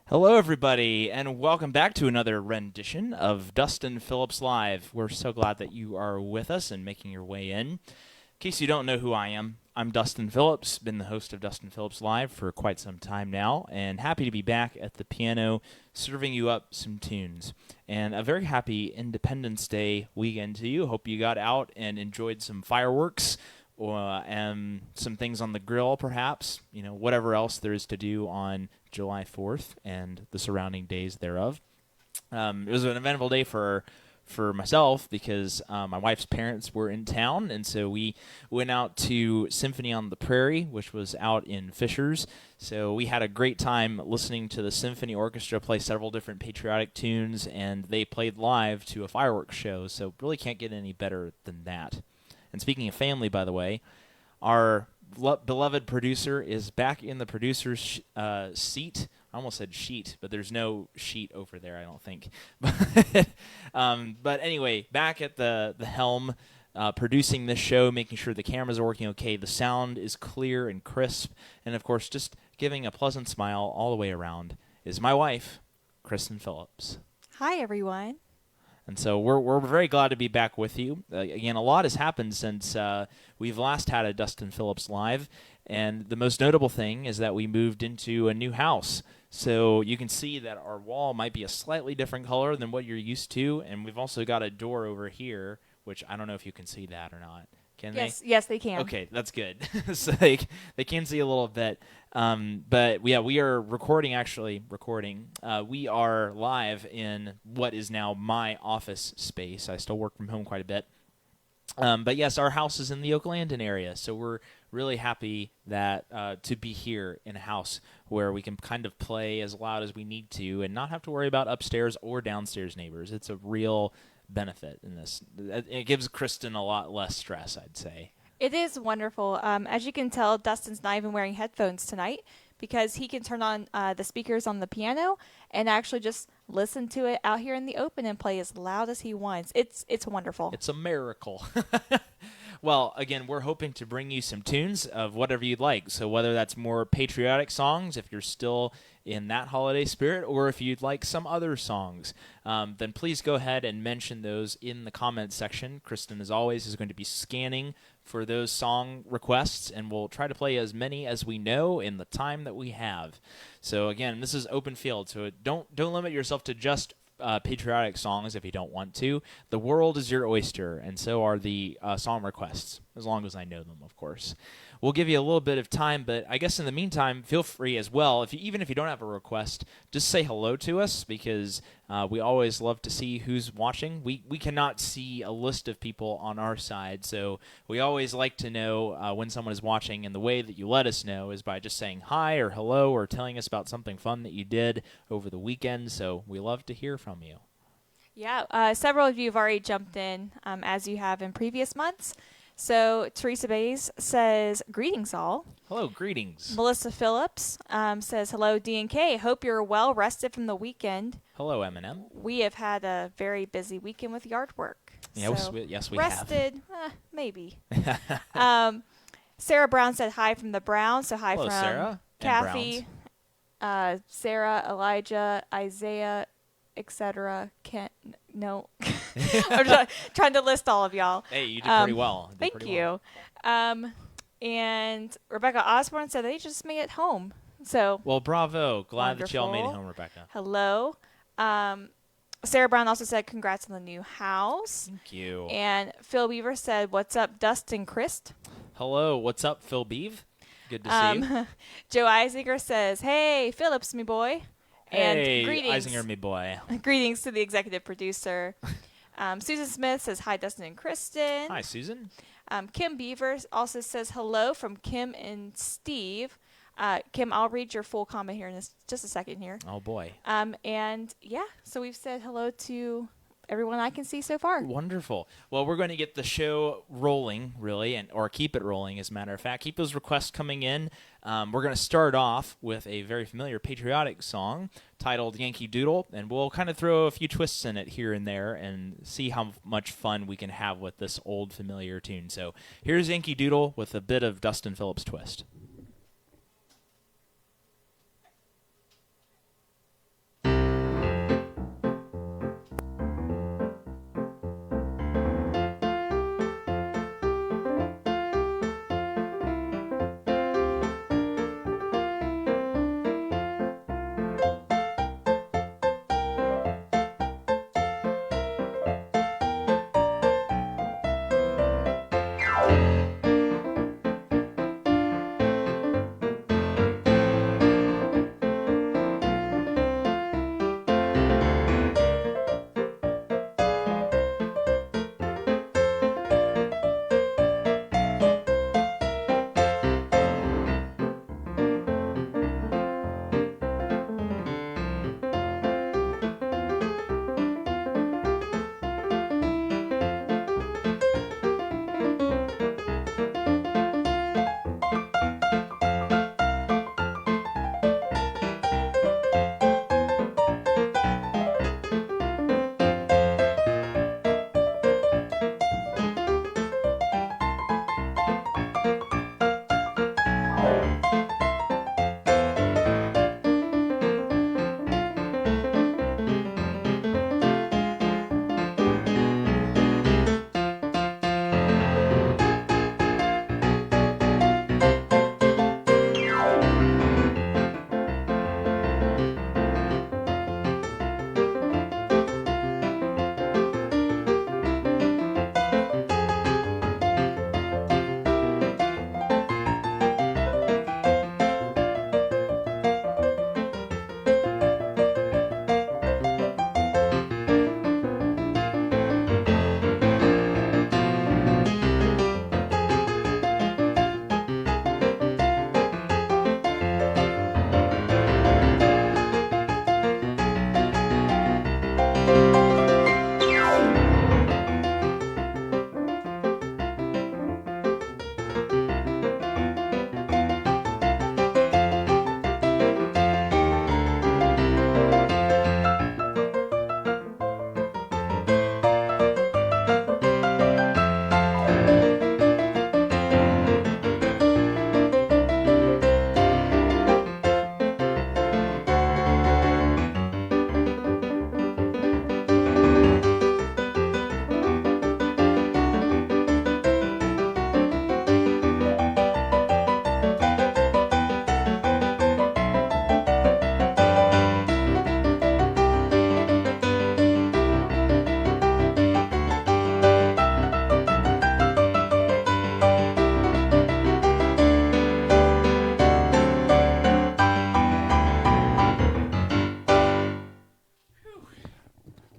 Hello, everybody, and welcome back to another rendition of Dustin Phillips Live. We're so glad that you are with us and making your way in. In case you don't know who I am, I'm Dustin Phillips, been the host of Dustin Phillips Live for quite some time now, and happy to be back at the piano serving you up some tunes. And a very happy Independence Day weekend to you. Hope you got out and enjoyed some fireworks and some things on the grill, perhaps, whatever else there is to do on July 4th and the surrounding days thereof. It was an eventful day for myself because my wife's parents were in town, and so we went out to Symphony on the Prairie, which was out in Fishers. So we had a great time listening to the symphony orchestra play several different patriotic tunes, and they played live to a fireworks show, so really can't get any better than that. And speaking of family, by the way, our beloved producer is back in the producer's seat. I almost said sheet, but there's no sheet over there, I don't think. But anyway, back at the helm, producing this show, making sure the cameras are working okay, the sound is clear and crisp, and of course, just giving a pleasant smile all the way around is my wife, Kristen Phillips. Hi, everyone. And so we're very glad to be back with you. Again, a lot has happened since we've last had a Dustin Phillips Live, and the most notable thing is that we moved into a new house. So you can see that our wall might be a slightly different color than what you're used to, and we've also got a door over here, which I don't know if you can see that or not. Can they? Yes, they can. Okay, that's good. So they can see a little bit. But yeah, we are recording. We are live in what is now my office space. I still work from home quite a bit. But yes, our house is in the Oaklandon area, so we're really happy that to be here in a house where we can kind of play as loud as we need to and not have to worry about upstairs or downstairs neighbors. It's a real benefit in this. It gives Kristen a lot less stress, I'd say. It is wonderful. As you can tell, Dustin's not even wearing headphones tonight because he can turn on the speakers on the piano and actually just listen to it out here in the open and play as loud as he wants. It's wonderful. It's a miracle. Well, again, we're hoping to bring you some tunes of whatever you'd like. So whether that's more patriotic songs, if you're still in that holiday spirit, or if you'd like some other songs, then please go ahead and mention those in the comments section. Kristen, as always, is going to be scanning for those song requests, and we'll try to play as many as we know in the time that we have. So again, this is open field, so don't limit yourself to just patriotic songs if you don't want to. The world is your oyster, and so are the song requests, as long as I know them, of course. We'll give you a little bit of time, but I guess in the meantime, feel free as well. Even if you don't have a request, just say hello to us, because we always love to see who's watching. We cannot see a list of people on our side, so we always like to know when someone is watching, and the way that you let us know is by just saying hi or hello or telling us about something fun that you did over the weekend, so we love to hear from you. Yeah, several of you have already jumped in, as you have in previous months. So Teresa Bays says, greetings all. Hello, greetings. Melissa Phillips says, hello, D&K. Hope you're well rested from the weekend. Hello, Eminem. We have had a very busy weekend with yard work. Yeah, so yes, we rested, maybe. Sarah Brown said hi from the Browns. So hi Hello, from Sarah Kathy, Sarah, Elijah, Isaiah, etc. Kent. No. I'm trying to list all of y'all. Hey, you did pretty well. Thank you. And Rebecca Osborne said they just made it home. So well, bravo. Glad that y'all made it wonderful. home, Rebecca. Hello. Sarah Brown also said congrats on the new house. Thank you. And Phil Weaver said, what's up, Dustin Christ? Hello. What's up, Phil Beeve? Good to see you. Joe Eisinger says, hey, Phillips, me boy. Hey, and greetings. Eisinger, me boy. Greetings to the executive producer. Susan Smith says, hi, Dustin and Kristen. Hi, Susan. Kim Beaver also says hello from Kim and Steve. Kim, I'll read your full comment here in just a second here. Oh, boy. And, yeah, so we've said hello to everyone I can see so far. Wonderful. Well, we're going to get the show rolling, really, or keep it rolling, as a matter of fact. Keep those requests coming in. We're going to start off with a very familiar patriotic song titled Yankee Doodle, and we'll kind of throw a few twists in it here and there and see how much fun we can have with this old familiar tune. So here's Yankee Doodle with a bit of Dustin Phillips twist.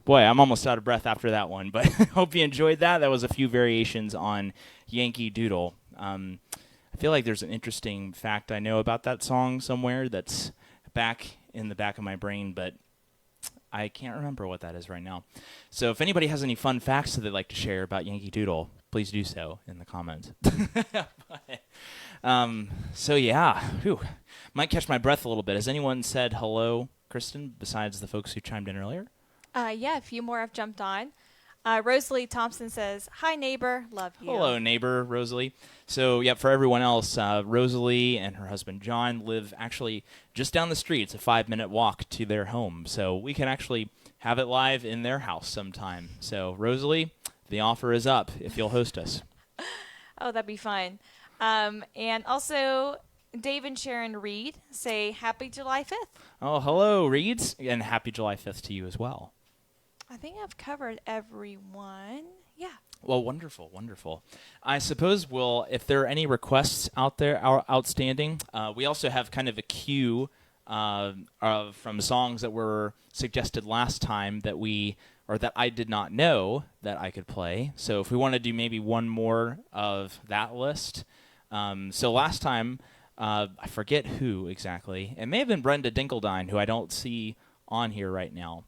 Boy, I'm almost out of breath after that one, but hope you enjoyed that. That was a few variations on Yankee Doodle. I feel like there's an interesting fact I know about that song somewhere that's back in the back of my brain, but I can't remember what that is right now. So if anybody has any fun facts that they'd like to share about Yankee Doodle, please do so in the comments. So yeah, might catch my breath a little bit. Has anyone said hello, Kristen, besides the folks who chimed in earlier? Yeah, a few more have jumped on. Rosalie Thompson says, "Hi, neighbor. Love you." Hello, neighbor, Rosalie. So, yeah, for everyone else, Rosalie and her husband John live actually just down the street. It's a 5-minute walk to their home. So we can actually have it live in their house sometime. So, Rosalie, the offer is up if you'll host us. Oh, that'd be fun. And also, Dave and Sharon Reed say, "Happy July 5th." Oh, hello, Reeds, and happy July 5th to you as well. I think I've covered everyone. Yeah. Well, wonderful, wonderful. I suppose if there are any requests out there outstanding, we also have kind of a queue from songs that were suggested last time that I did not know that I could play. So if we want to do maybe one more of that list. So last time, I forget who exactly. It may have been Brenda Dinkeldine, who I don't see on here right now.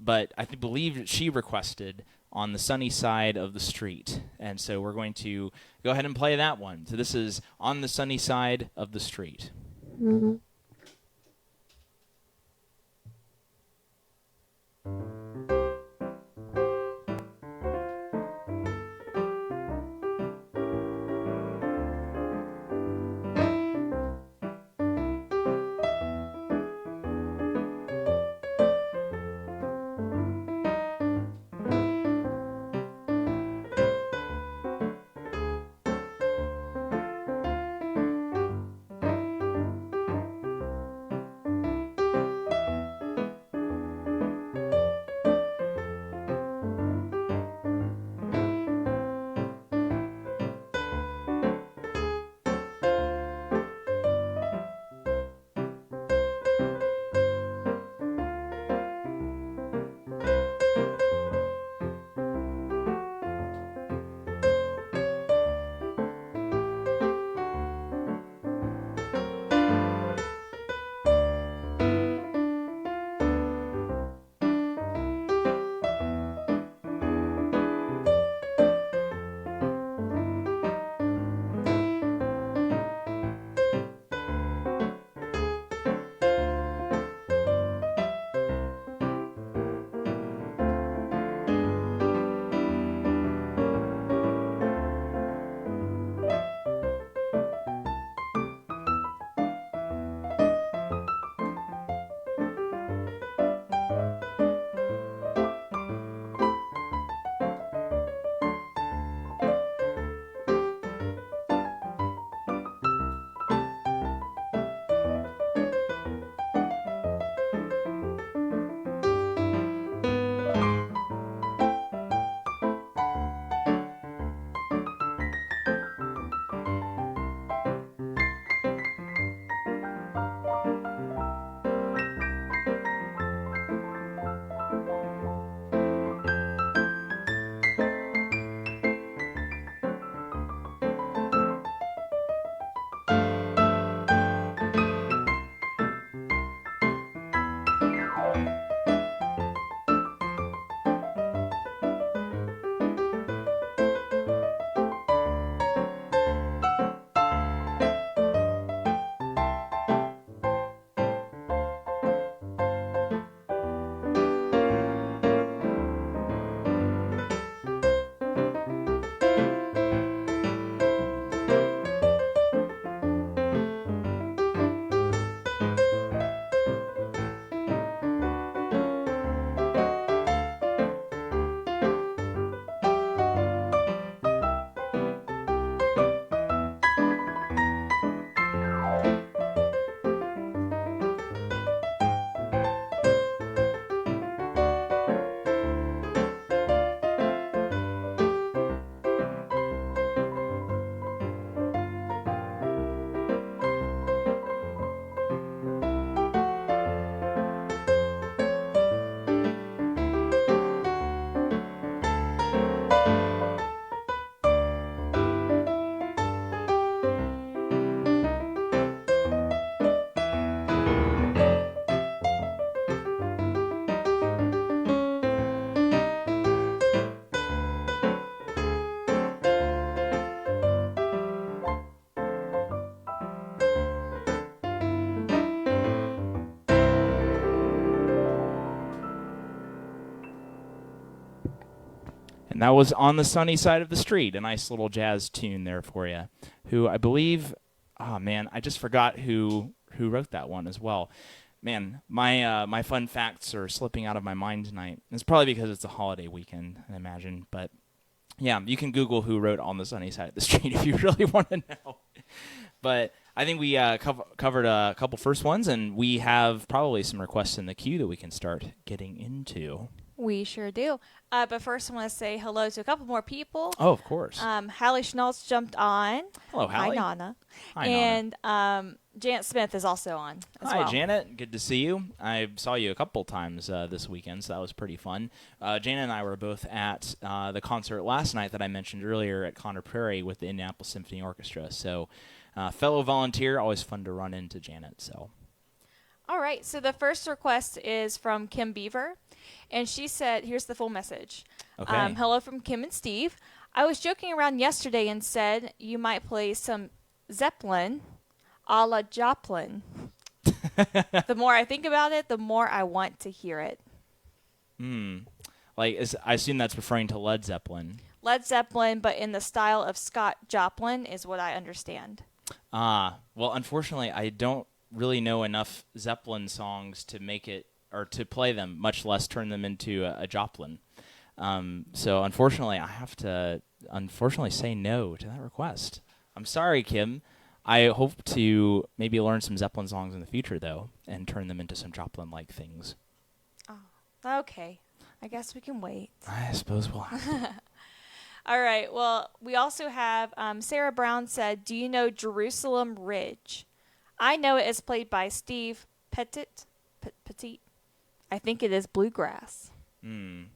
But I believe she requested On the Sunny Side of the Street. And so we're going to go ahead and play that one. So this is On the Sunny Side of the Street. Mm-hmm. And that was On the Sunny Side of the Street, a nice little jazz tune there for you. Who I believe, oh man, I just forgot who wrote that one as well. Man, my fun facts are slipping out of my mind tonight. It's probably because it's a holiday weekend, I imagine. But yeah, you can Google who wrote On the Sunny Side of the Street if you really want to know. But I think we covered a couple first ones, and we have probably some requests in the queue that we can start getting into. We sure do. But first, I want to say hello to a couple more people. Oh, of course. Hallie Schnauz jumped on. Hello, Hallie. Hi, Nana. Hi, and Janet Smith is also on as Hi, well. Janet. Good to see you. I saw you a couple times this weekend, so that was pretty fun. Janet and I were both at the concert last night that I mentioned earlier at Conner Prairie with the Indianapolis Symphony Orchestra. So, fellow volunteer, always fun to run into Janet. So. All right, so the first request is from Kim Beaver, and she said, here's the full message. Okay. Hello from Kim and Steve. I was joking around yesterday and said you might play some Zeppelin a la Joplin. The more I think about it, the more I want to hear it. I assume that's referring to Led Zeppelin. Led Zeppelin, but in the style of Scott Joplin is what I understand. Well, unfortunately, I don't really know enough Zeppelin songs to make it or to play them, much less turn them into a Joplin. So unfortunately, I have to say no to that request. I'm sorry, Kim. I hope to maybe learn some Zeppelin songs in the future, though, and turn them into some Joplin-like things. Oh, okay. I guess we can wait. I suppose we'll have to. All right. Well, we also have Sarah Brown said, do you know Jerusalem Ridge? I know it is played by Steve Petit. I think it is bluegrass.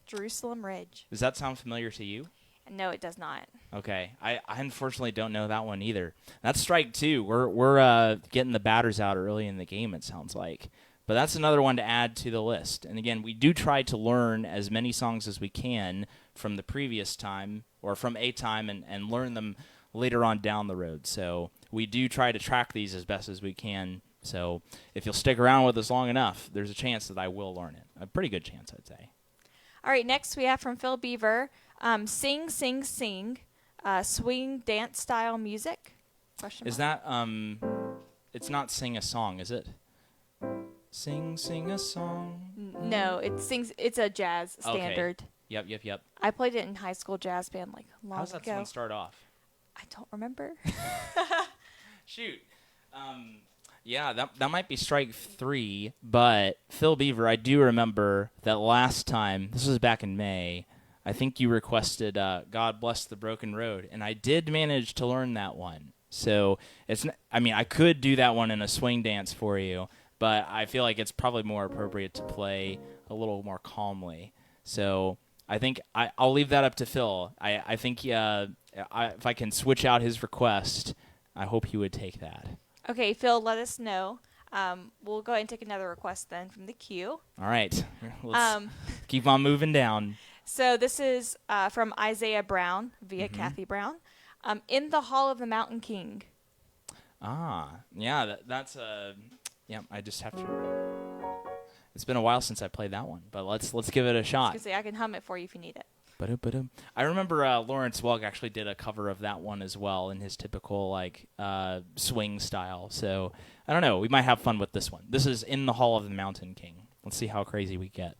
Jerusalem Ridge. Does that sound familiar to you? No, it does not. Okay, I unfortunately don't know that one either. That's strike two. We're getting the batters out early in the game, it sounds like. But that's another one to add to the list. And again, we do try to learn as many songs as we can from the previous time or from a time and learn them later on down the road. So we do try to track these as best as we can. So if you'll stick around with us long enough, there's a chance that I will learn it. A pretty good chance, I'd say. All right, next we have from Phil Beaver, Sing, Sing, Sing, swing dance style music? Is that, it's not Sing a Song, is it? Sing, sing a song. No, it's a jazz standard. Okay. Yep. I played it in high school jazz band long ago. How does that one start off? I don't remember. Shoot. Yeah, that might be strike three, but Phil Beaver, I do remember that last time, this was back in May, I think you requested God Bless the Broken Road, and I did manage to learn that one. So, I could do that one in a swing dance for you, but I feel like it's probably more appropriate to play a little more calmly. So I think I'll leave that up to Phil. I think if I can switch out his request, I hope he would take that. Okay, Phil, let us know. We'll go ahead and take another request then from the queue. All right. Let's keep on moving down. So this is from Isaiah Brown via Kathy Brown. In the Hall of the Mountain King. Yeah, that's yeah, I just have to. It's been a while since I played that one, but let's give it a shot. I can hum it for you if you need it. I remember Lawrence Welk actually did a cover of that one as well in his typical swing style. So I don't know. We might have fun with this one. This is In the Hall of the Mountain King. Let's see how crazy we get.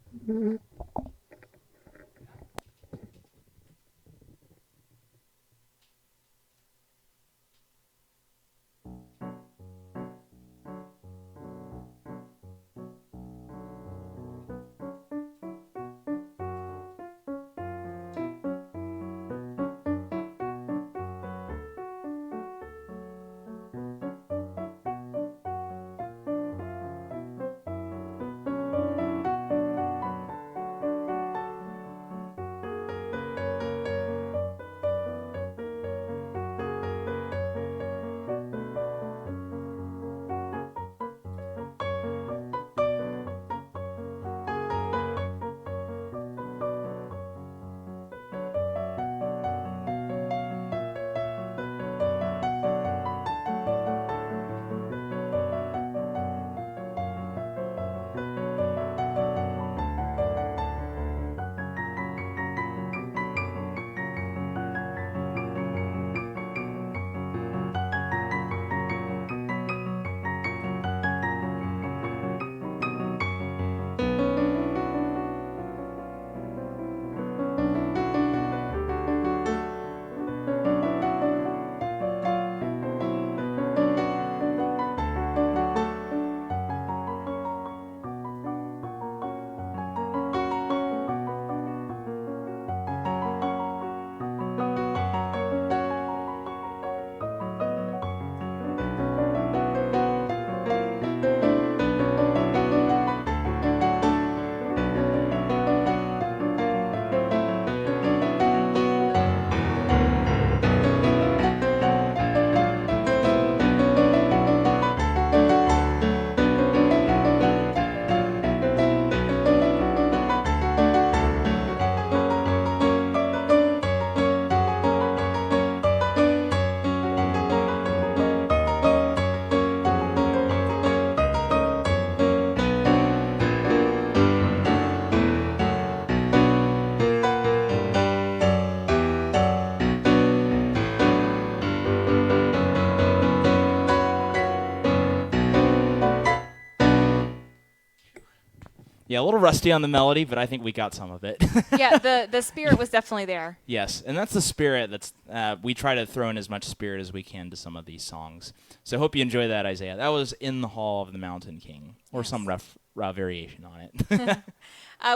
Yeah, a little rusty on the melody, but I think we got some of it. Yeah, the spirit was definitely there. Yes, and that's the spirit that's we try to throw in as much spirit as we can to some of these songs. So hope you enjoy that, Isaiah. That was In the Hall of the Mountain King, or Yes. some rough variation on it.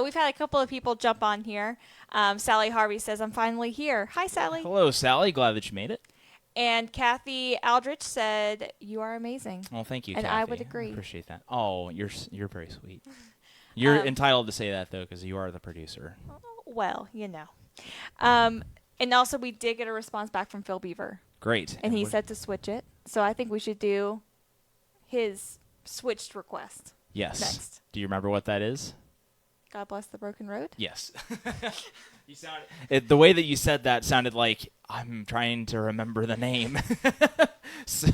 We've had a couple of people jump on here. Sally Harvey says, I'm finally here. Hi, Sally. Hello, Sally. Glad that you made it. And Kathy Aldrich said, you are amazing. Well, thank you, And Kathy. I would agree. Appreciate that. Oh, you're very sweet. You're entitled to say that, though, because you are the producer. Well, you know. And also, we did get a response back from Phil Beaver. Great. And he said to switch it. So I think we should do his switched request. Yes. Next. Do you remember what that is? God Bless the Broken Road? Yes. The way that you said that sounded like I'm trying to remember the name. So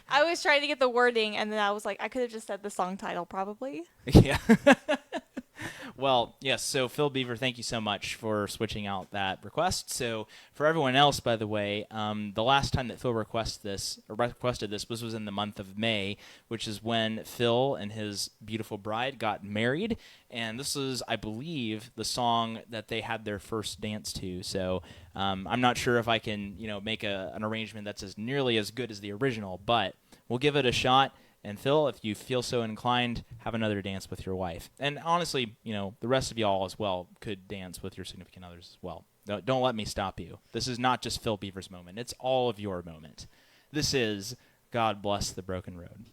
I was trying to get the wording, and then I was like, I could have just said the song title, probably. yeah. Well, yes. So Phil Beaver, thank you so much for switching out that request. So for everyone else, by the way, the last time that Phil requested this was in the month of May, which is when Phil and his beautiful bride got married, and this is, I believe, the song that they had their first dance to. So I'm not sure if I can, make an arrangement that's as nearly as good as the original, but we'll give it a shot. And Phil, if you feel so inclined, have another dance with your wife. And honestly, the rest of y'all as well could dance with your significant others as well. Don't let me stop you. This is not just Phil Beaver's moment. It's all of your moment. This is God Bless the Broken Road.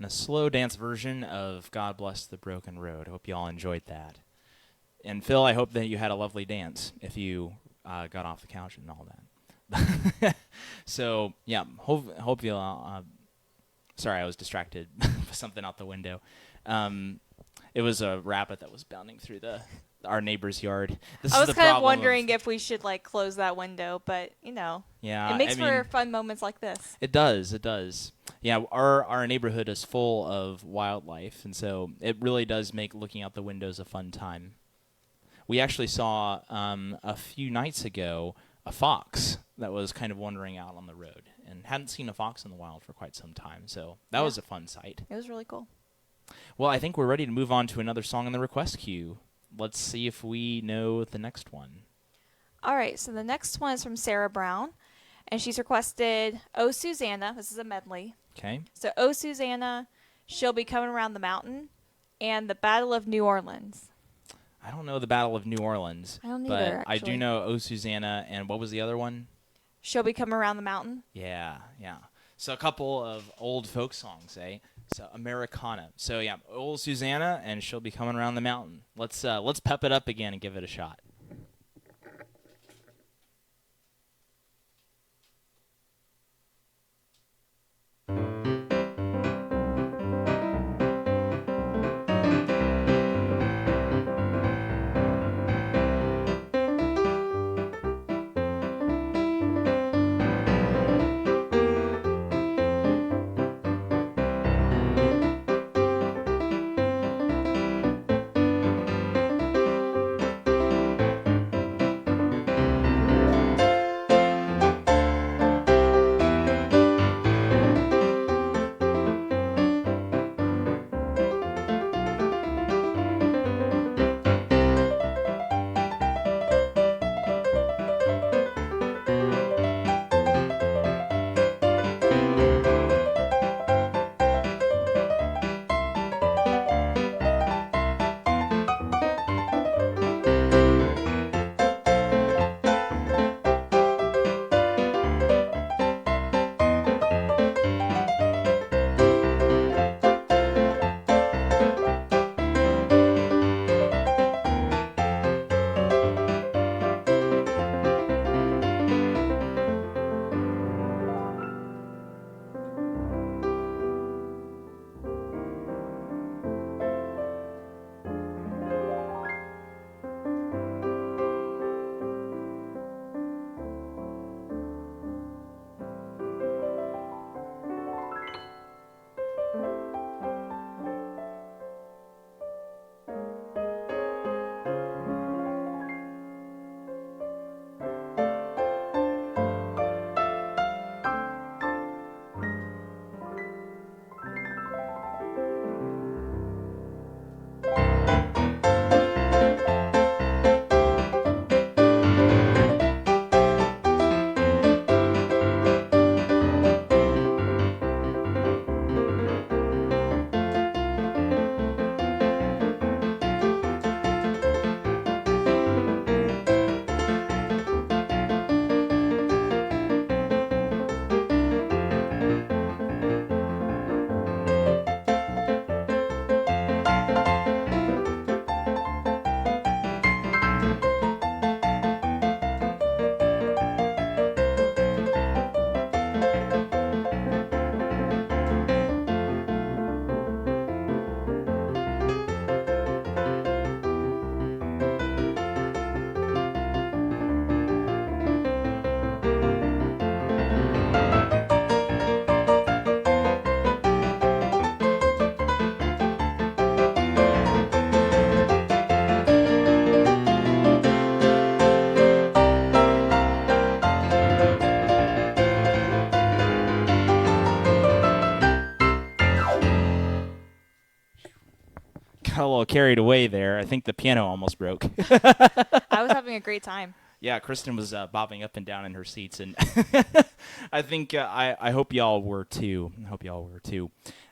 a slow dance version of God Bless the Broken Road. I hope you all enjoyed that. And Phil, I hope that you had a lovely dance if you got off the couch and all that. So, yeah, hope you sorry, I was distracted with something out the window. It was a rabbit that was bounding through our neighbor's yard. I was kind of wondering if we should like close that window, but yeah, it makes for fun moments like this. It does. Yeah, our neighborhood is full of wildlife, and so it really does make looking out the windows a fun time. We actually saw a few nights ago a fox that was kind of wandering out on the road, and hadn't seen a fox in the wild for quite some time, so that was a fun sight. It was really cool. Well, I think we're ready to move on to another song in the request queue. Let's see if we know the next one. All right, so the next one is from Sarah Brown, and she's requested "Oh Susanna." This is a medley. Okay. So "Oh Susanna," "She'll Be Coming Around the Mountain," and "The Battle of New Orleans." I don't know the Battle of New Orleans. I don't but either, I actually. do know "Oh Susanna," and what was the other one? "She'll Be Coming Around the Mountain." Yeah. So a couple of old folk songs, eh? So Americana. So yeah, "Old Susanna" and "She'll Be Coming Around the Mountain." Let's pep it up again and give it a shot. Got a little carried away there. I think the piano almost broke. I was having a great time. Yeah, Kristen was bobbing up and down in her seats, and I think I hope y'all were too.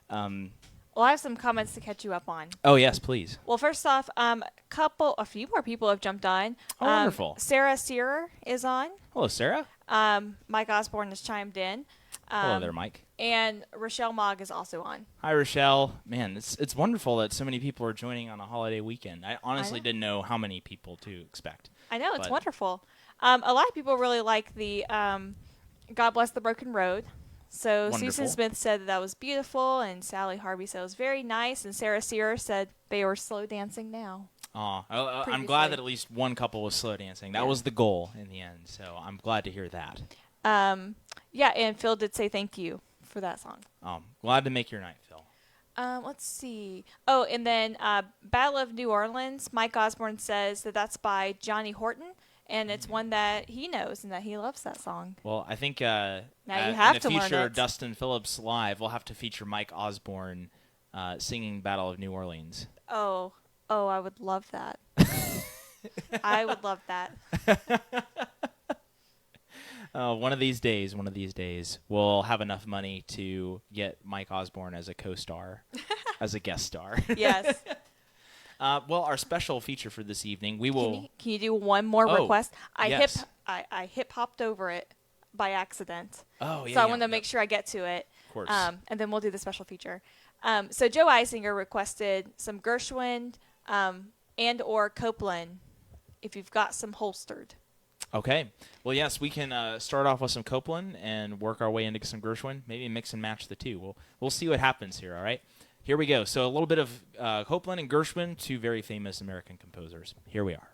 Well, I have some comments to catch you up on. Oh yes, please. Well, first off, a few more people have jumped on. Oh, wonderful. Sarah Searer is on. Hello, Sarah. Mike Osborne has chimed in. Hello there, Mike. And Rochelle Mogg is also on. Hi, Rochelle. Man, it's wonderful that so many people are joining on a holiday weekend. I honestly know. didn't know how many people to expect. I know, it's But- wonderful. A lot of people really like the God Bless the Broken Road. So Wonderful. Susan Smith said that was beautiful, and Sally Harvey said it was very nice, and Sarah Sear said they were slow dancing now. Aw, I'm Previously. glad that at least one couple was slow dancing. That Yeah. was the goal in the end, so I'm glad to hear that. Yeah, and Phil did say thank you for that song. Glad to make your night, Phil. Let's see. Oh, and then Battle of New Orleans, Mike Osborne says that that's by Johnny Horton, and it's one that he knows and that he loves that song. Well, I think you in have a to learn future it. Dustin Phillips Live, we'll have to feature Mike Osborne singing Battle of New Orleans. Oh, I would love that. I would love that. One of these days, we'll have enough money to get Mike Osborne as a co-star, as a guest star. Yes. Well, our special feature for this evening, we will... Can you do one more Oh, request? yes. I hip hopped over it by accident. Oh, yeah, So I yeah, want to yep. make sure I get to it. Of course. And then we'll do the special feature. So Joe Eisinger requested some Gershwin and or Copeland, if you've got some holstered. Okay. Well, yes, we can start off with some Copeland and work our way into some Gershwin. Maybe mix and match the two. We'll see what happens here, all right? Here we go. So a little bit of Copeland and Gershwin, two very famous American composers. Here we are.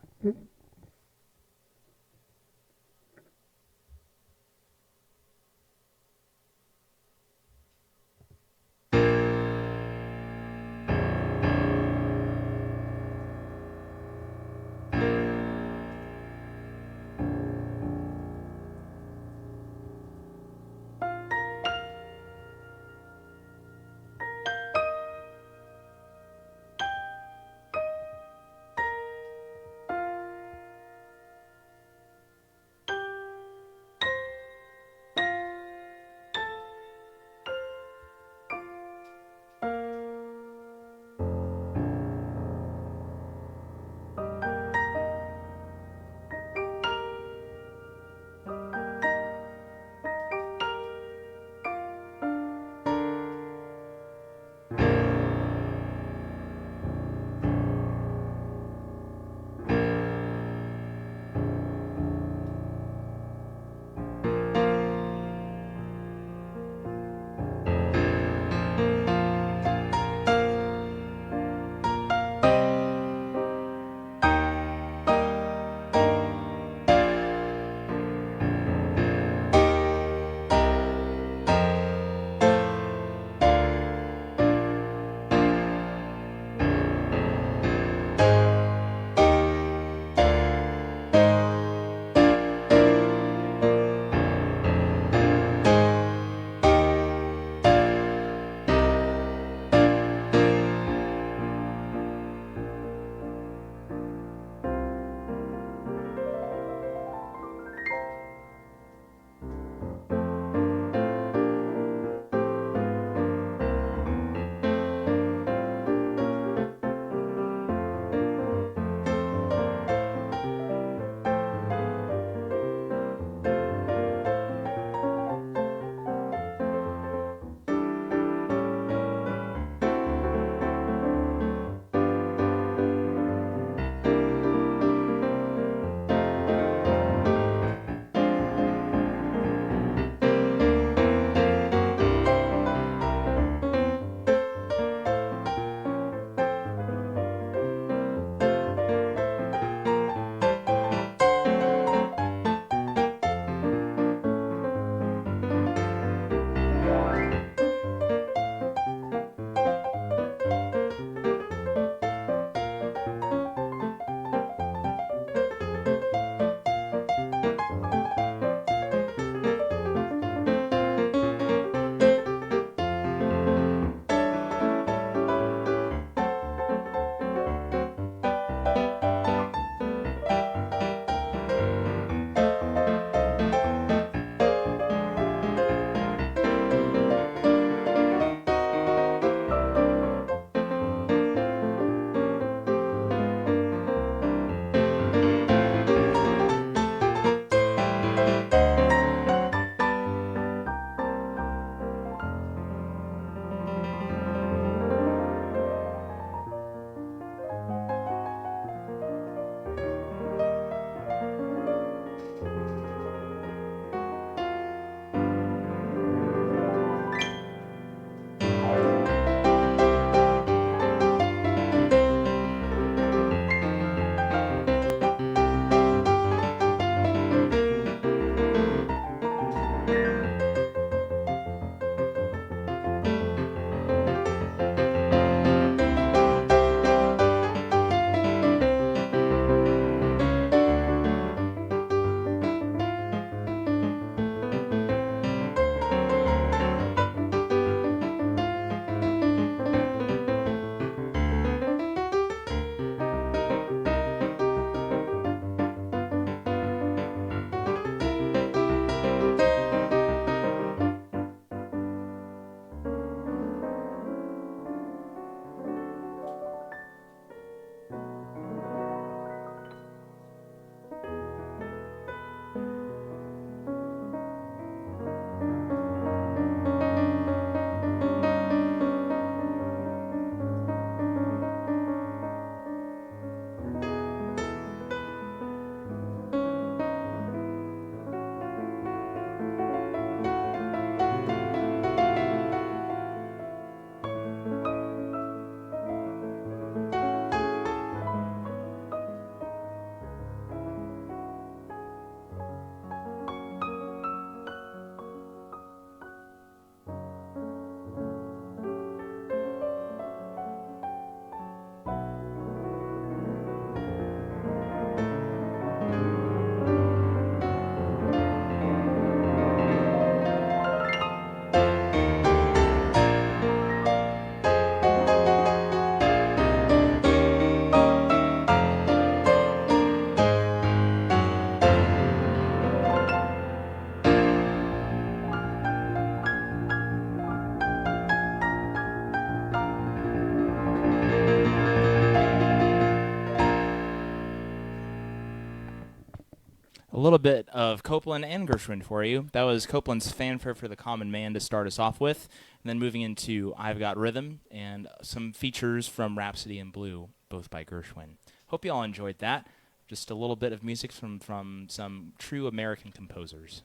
little bit of Copeland and Gershwin for you. That was Copeland's Fanfare for the Common Man to start us off with, and then moving into I've Got Rhythm and some features from Rhapsody in Blue, both by Gershwin. Hope you all enjoyed that. Just a little bit of music from some true American composers.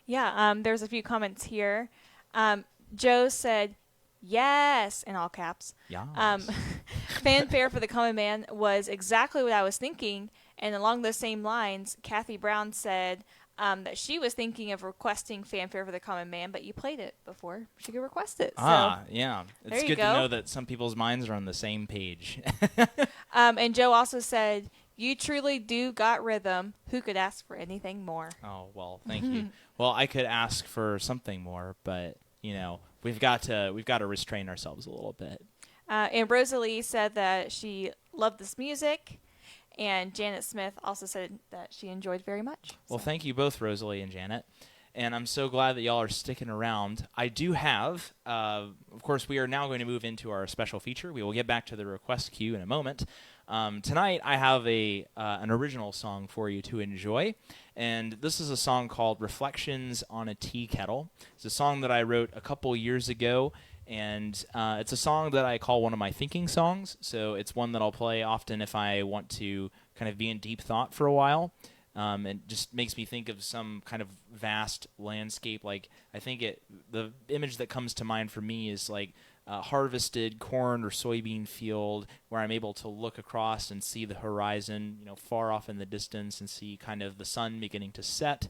Yeah, there's a few comments here. Joe said, yes, in all caps. Yeah. Fanfare for the Common Man was exactly what I was thinking. And along those same lines, Kathy Brown said that she was thinking of requesting Fanfare for the Common Man, but you played it before she could request it. Yeah. There It's you good go. to know that some people's minds are on the same page. And Joe also said, you truly do got rhythm. Who could ask for anything more? Oh, well, thank you. Well, I could ask for something more, but, we've got to restrain ourselves a little bit. And Rosalie said that she loved this music. And Janet Smith also said that she enjoyed very much. Well, thank you both, Rosalie and Janet. And I'm so glad that y'all are sticking around. I do have, of course, we are now going to move into our special feature. We will get back to the request queue in a moment. Tonight, I have an original song for you to enjoy. And this is a song called Reflections on a Tea Kettle. It's a song that I wrote a couple years ago. And it's a song that I call one of my thinking songs. So it's one that I'll play often if I want to kind of be in deep thought for a while. It just makes me think of some kind of vast landscape. Like, I think the image that comes to mind for me is like a harvested corn or soybean field where I'm able to look across and see the horizon, far off in the distance, and see kind of the sun beginning to set.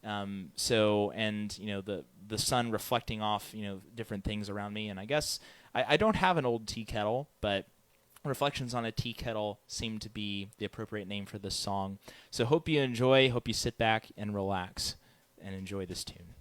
The sun reflecting off, different things around me. And I guess I don't have an old tea kettle, but Reflections on a Tea Kettle seem to be the appropriate name for this song. So hope you enjoy, hope you sit back and relax and enjoy this tune.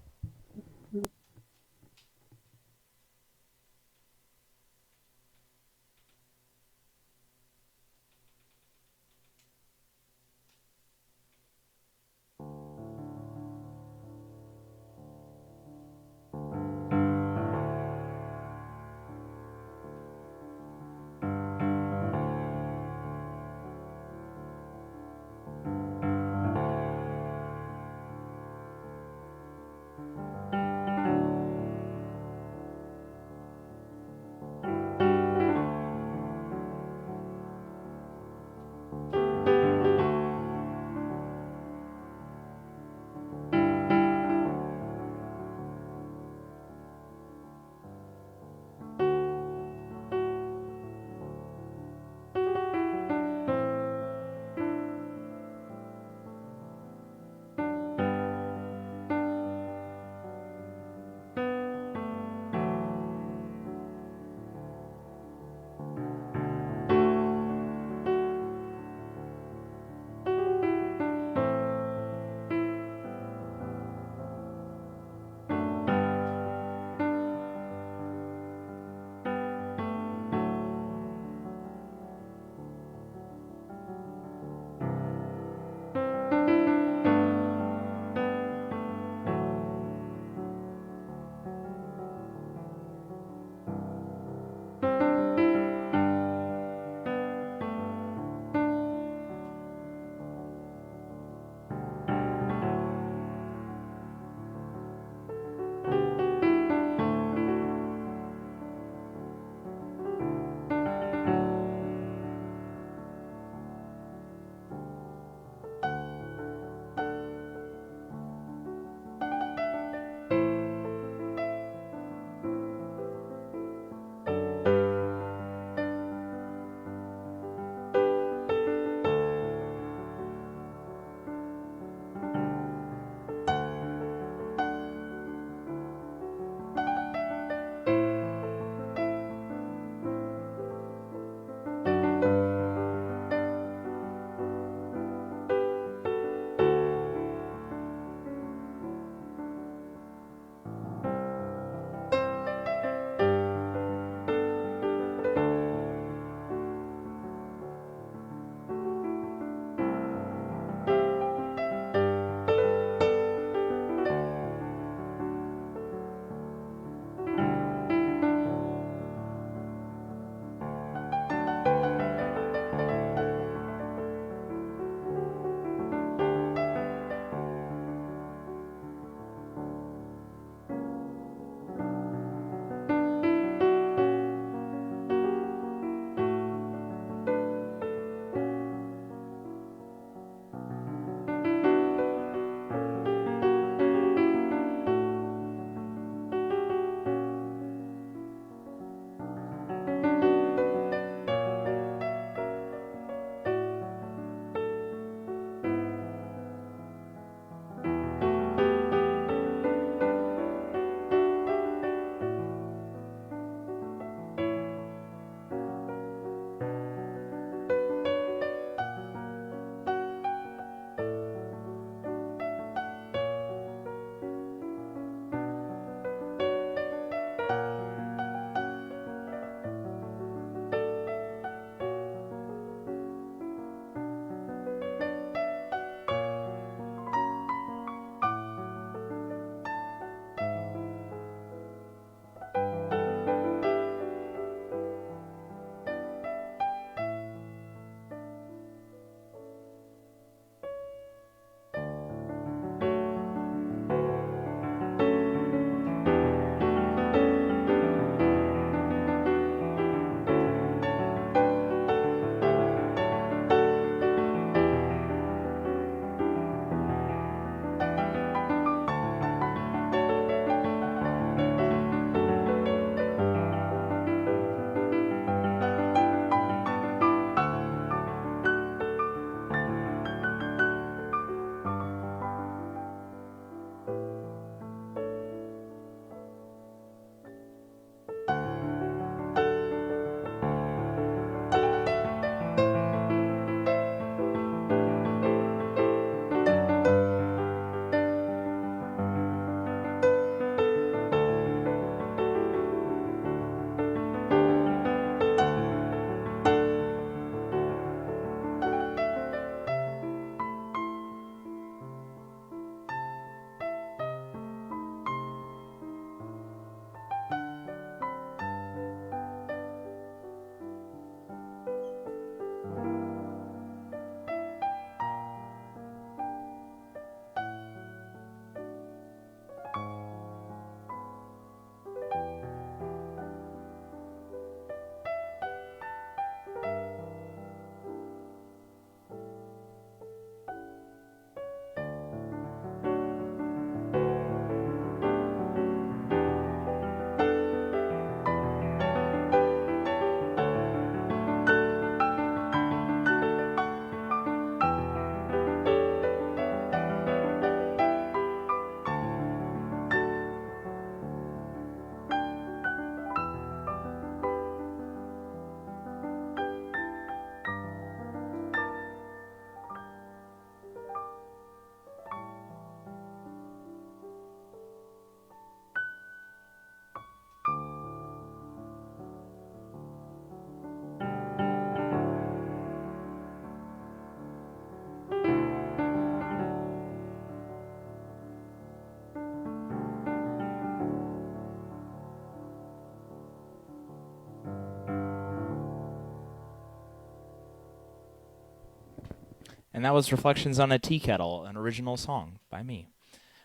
And that was Reflections on a Tea Kettle, an original song by me.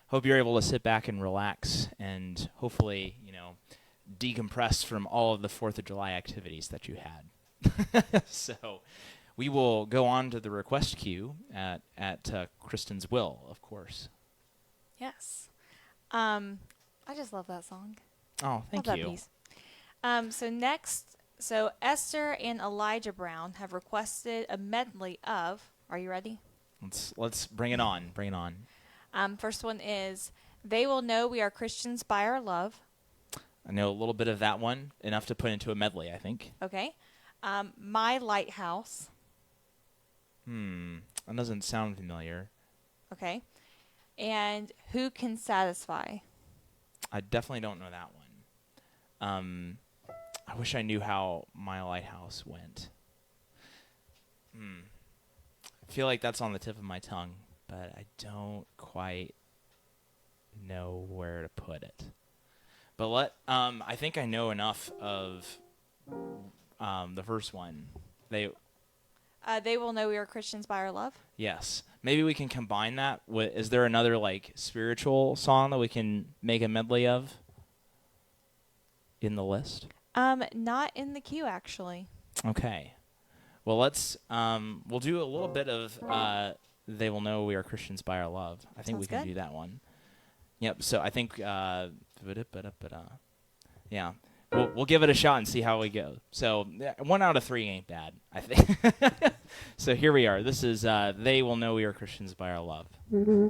Hope you're able to sit back and relax and hopefully, decompress from all of the 4th of July activities that you had. So we will go on to the request queue at Kristen's will, of course. Yes. I just love that song. Oh, thank love you. That piece. So next, Esther and Elijah Brown have requested a medley of, are you ready? Let's bring it on. Bring it on. First one is They Will Know We Are Christians by Our Love. I know a little bit of that one, enough to put into a medley, I think. Okay. My Lighthouse. That doesn't sound familiar. Okay. And Who Can Satisfy? I definitely don't know that one. I wish I knew how My Lighthouse went. I feel like that's on the tip of my tongue, but I don't quite know where to put it. But I think I know enough of the first one. They Will Know We Are Christians by Our Love. Yes. Maybe we can combine that with. Is there another spiritual song that we can make a medley of in the list? Not in the queue actually. Okay. Well, we'll do a little bit of They Will Know We Are Christians by Our Love. I think we can do that one. Yep. So I think yeah. We'll give it a shot and see how we go. So 1 out of 3 ain't bad, I think. So here we are. This is They Will Know We Are Christians by Our Love. Mm-hmm.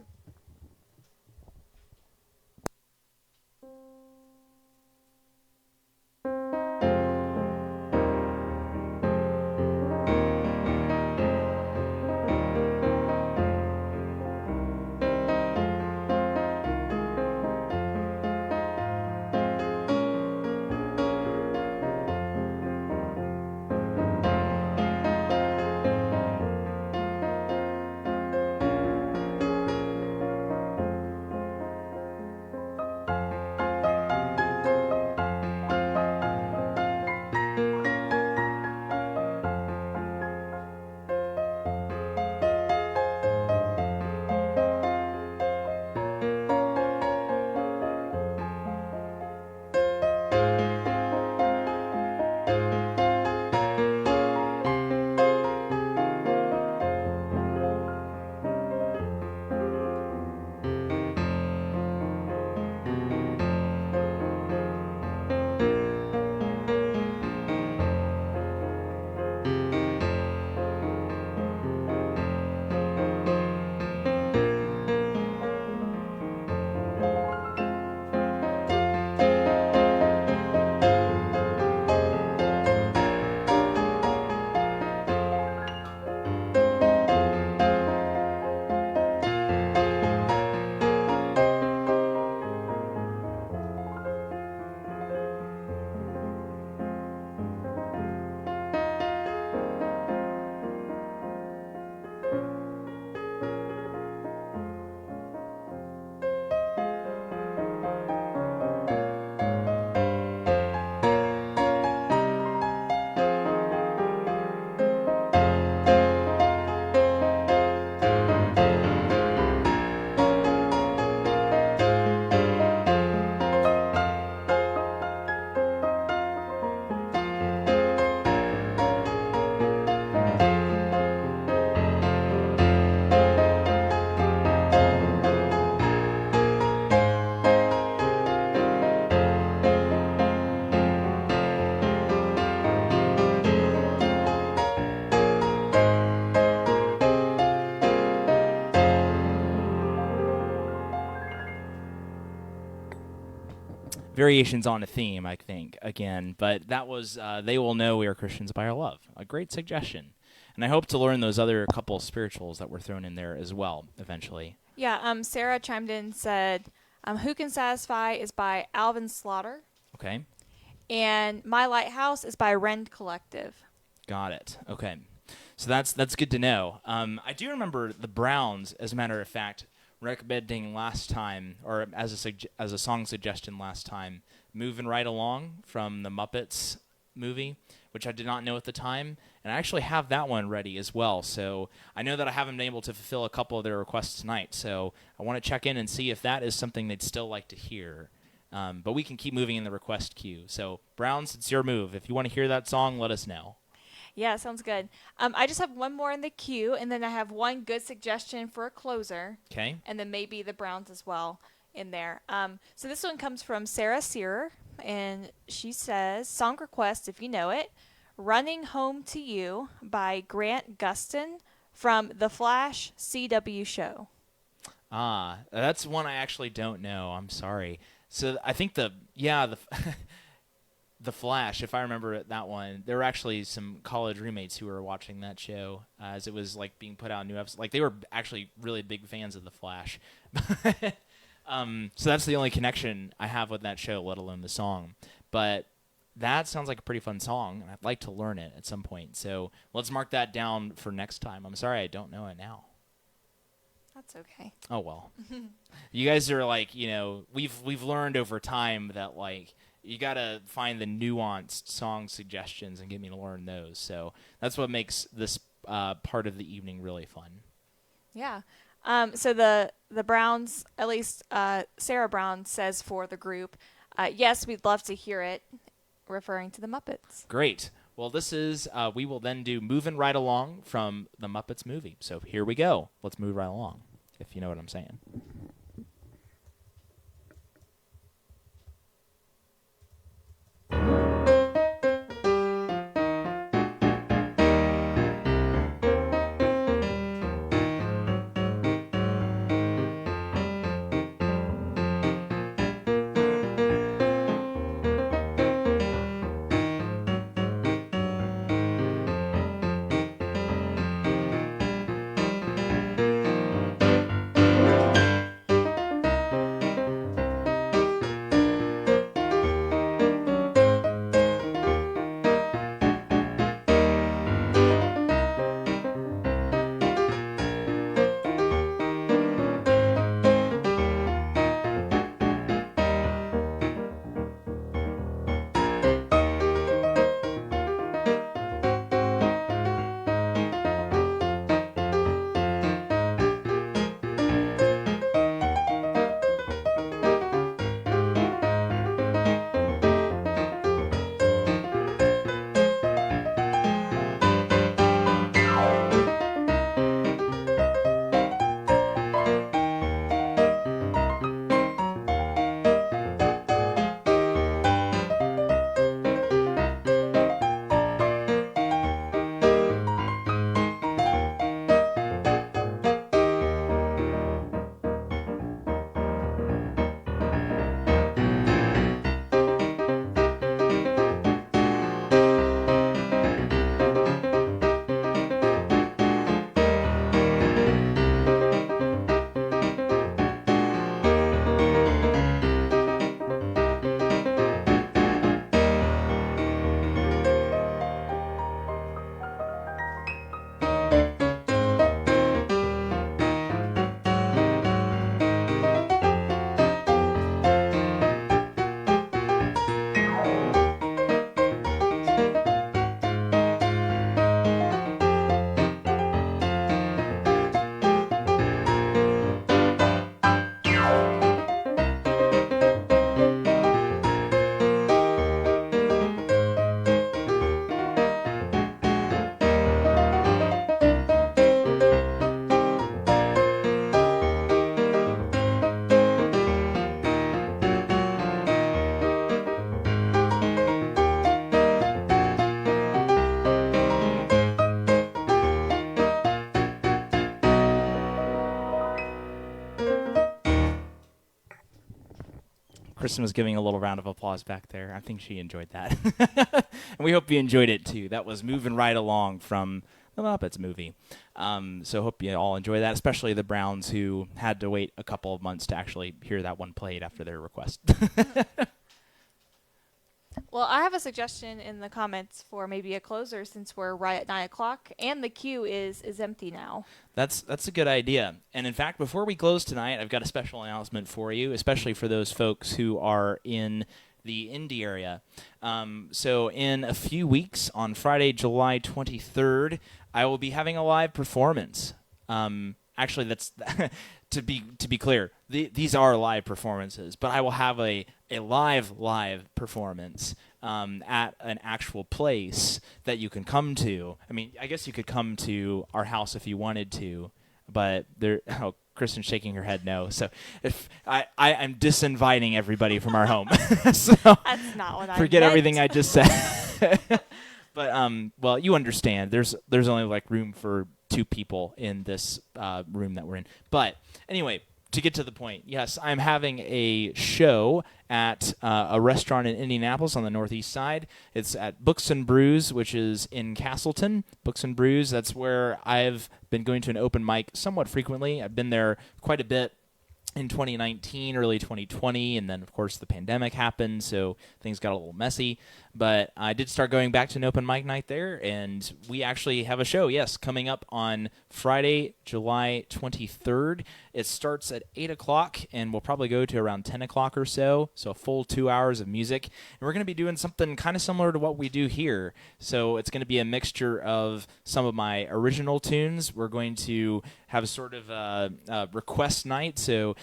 Variations on a theme, I think, again. But that was They Will Know We Are Christians by Our Love. A great suggestion. And I hope to learn those other couple spirituals that were thrown in there as well, eventually. Yeah, Sarah chimed in and said, Who Can Satisfy is by Alvin Slaughter. Okay. And My Lighthouse is by Rend Collective. Got it. Okay. So that's good to know. I do remember the Browns, as a matter of fact, recommending last time, or as a song suggestion last time, Moving Right Along from the Muppets movie, which I did not know at the time. And I actually have that one ready as well. So I know that I haven't been able to fulfill a couple of their requests tonight. So I want to check in and see if that is something they'd still like to hear. But we can keep moving in the request queue. So, Browns, it's your move. If you want to hear that song, let us know. Yeah, sounds good. I just have one more in the queue, and then I have one good suggestion for a closer. Okay. And then maybe the Browns as well in there. So this one comes from Sarah Searer, and she says, song request, if you know it, Running Home to You by Grant Gustin from The Flash CW show. That's one I actually don't know. I'm sorry. So I think the The Flash, if I remember that one, there were actually some college roommates who were watching that show as it was like being put out new episodes. Like they were actually really big fans of The Flash. So that's the only connection I have with that show, let alone the song. But that sounds like a pretty fun song, and I'd like to learn it at some point. So let's mark that down for next time. I'm sorry I don't know it now. That's okay. Oh well. You guys are like, we've learned over time that like you gotta find the nuanced song suggestions and get me to learn those. So that's what makes this part of the evening really fun. Yeah. So the Browns, at least Sarah Brown says for the group, yes, we'd love to hear it, referring to the Muppets. Great. Well, this is, we will then do Moving Right Along from the Muppets movie. So here we go. Let's move right along, if you know what I'm saying. Kristen was giving a little round of applause back there. I think she enjoyed that. And we hope you enjoyed it, too. That was Moving Right Along from the Muppets movie. So hope you all enjoy that, especially the Browns who had to wait a couple of months to actually hear that one played after their request. Well, I have a suggestion in the comments for maybe a closer since we're right at 9 o'clock, and the queue is empty now. That's a good idea. And in fact, before we close tonight, I've got a special announcement for you, especially for those folks who are in the Indy area. So in a few weeks, on Friday, July 23rd, I will be having a live performance. Actually, that's to be clear. These are live performances, but I will have a live performance at an actual place that you can come to. I mean, I guess you could come to our house if you wanted to, but there. Oh, Kristen's shaking her head no. So if I'm disinviting everybody from our home. So That's not what I forget meant. everything I just said. But well, you understand. There's only like room for 2 people in this room that we're in. But anyway, to get to the point, yes, I'm having a show at a restaurant in Indianapolis on the northeast side. It's at Books and Brews, which is in Castleton. Books and Brews, that's where I've been going to an open mic somewhat frequently. I've been there quite a bit in 2019, early 2020, and then, of course, the pandemic happened, so things got a little messy. But I did start going back to an open mic night there, and we actually have a show, yes, coming up on Friday, July 23rd. It starts at 8 o'clock, and we'll probably go to around 10 o'clock or so a full 2 hours of music. And we're going to be doing something kind of similar to what we do here. So it's going to be a mixture of some of my original tunes. We're going to have a sort of a request night, so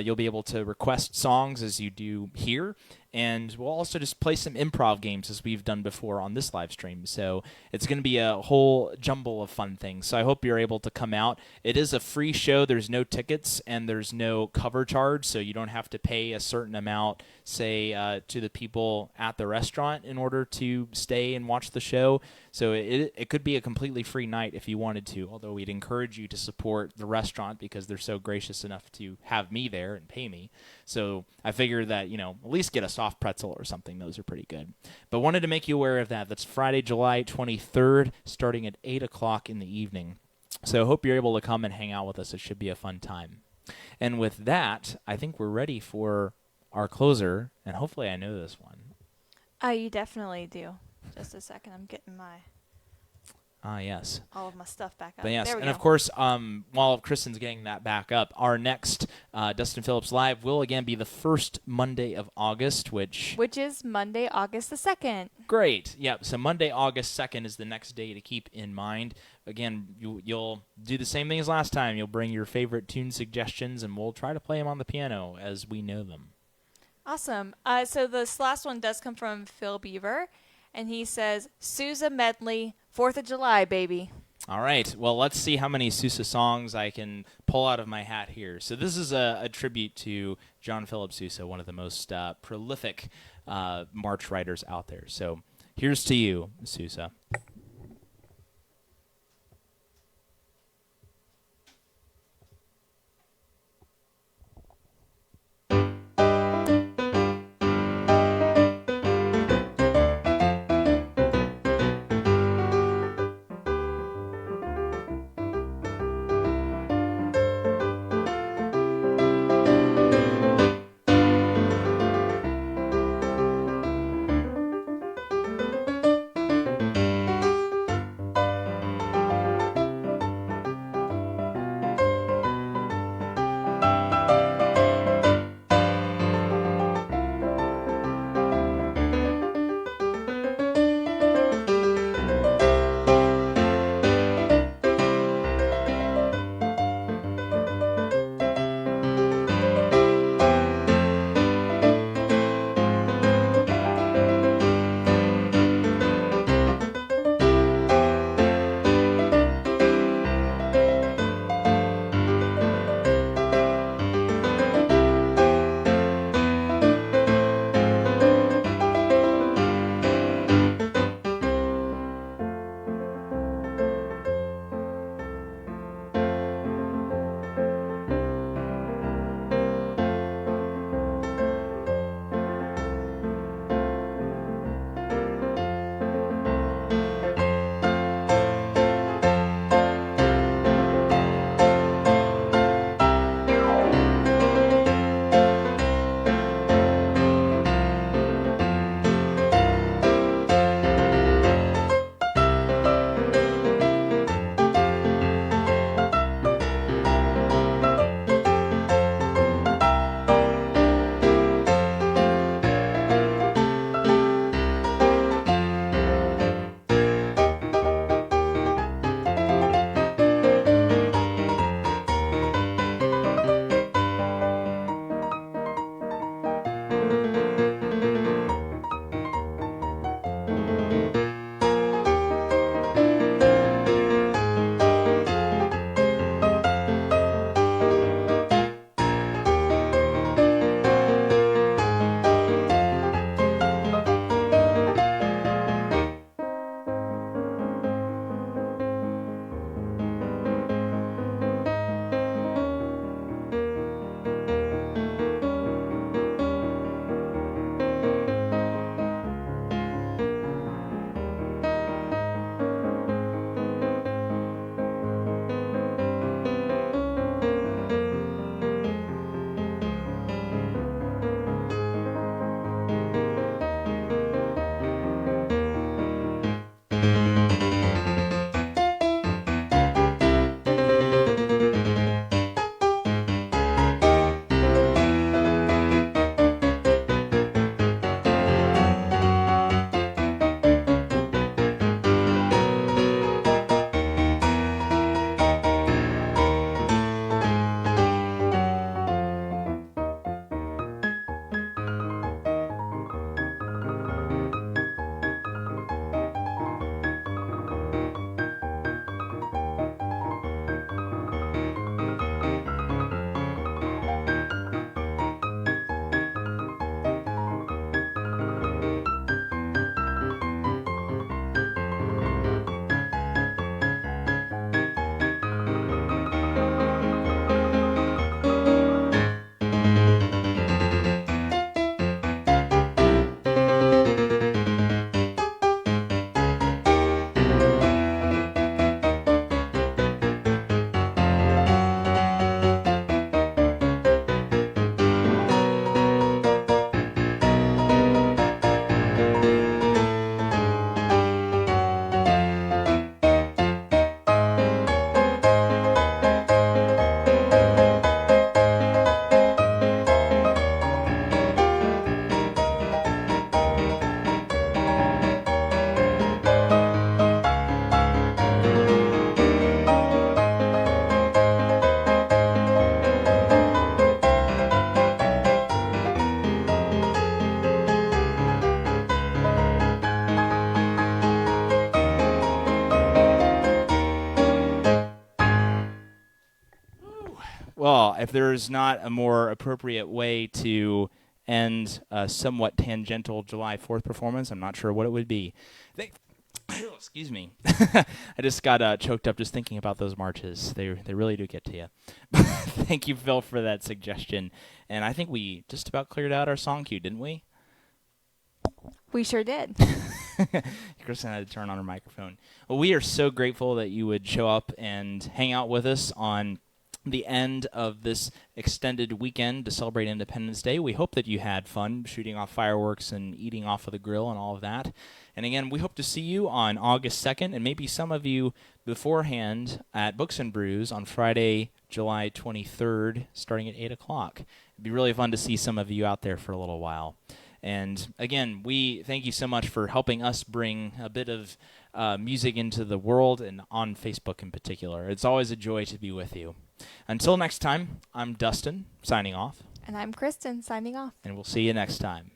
you'll be able to request songs as you do here. And we'll also just play some improv games as we've done before on this live stream. So it's going to be a whole jumble of fun things. So I hope you're able to come out. It is a free show. There's no tickets and there's no cover charge. So you don't have to pay a certain amount, say, to the people at the restaurant in order to stay and watch the show. So it could be a completely free night if you wanted to, although we'd encourage you to support the restaurant because they're so gracious enough to have me there and pay me. So I figured that, at least get a soft pretzel or something. Those are pretty good. But wanted to make you aware of that. That's Friday, July 23rd, starting at 8 o'clock in the evening. So I hope you're able to come and hang out with us. It should be a fun time. And with that, I think we're ready for our closer, and hopefully I know this one. You definitely do. Just a second. I'm getting Yes. all of my stuff back up. But yes, There we and go. of course, while Kristen's getting that back up, our next Dustin Phillips Live will again be the first Monday of August, which is Monday, August the 2nd. great. Yep. So Monday, August 2nd is the next day to keep in mind. Again, you'll do the same thing as last time. You'll bring your favorite tune suggestions, and we'll try to play them on the piano as we know them. Awesome. So this last one does come from Phil Beaver, and he says, Sousa medley, 4th of July, baby. All right. Well, let's see how many Sousa songs I can pull out of my hat here. So this is a tribute to John Philip Sousa, one of the most prolific march writers out there. So here's to you, Sousa. if there is not a more appropriate way to end a somewhat tangential July 4th performance, I'm not sure what it would be. Excuse me. I just got choked up just thinking about those marches. They really do get to you. Thank you, Phil, for that suggestion. And I think we just about cleared out our song queue, didn't we? We sure did. Kristen had to turn on her microphone. Well, we are so grateful that you would show up and hang out with us on the end of this extended weekend to celebrate Independence Day. We hope that you had fun shooting off fireworks and eating off of the grill and all of that. And again, we hope to see you on August 2nd, and maybe some of you beforehand at Books and Brews on Friday, July 23rd, starting at 8 o'clock. It'd be really fun to see some of you out there for a little while. And again, we thank you so much for helping us bring a bit of music into the world and on Facebook in particular. It's always a joy to be with you. Until next time, I'm Dustin, signing off. And I'm Kristen, signing off. And we'll see you next time.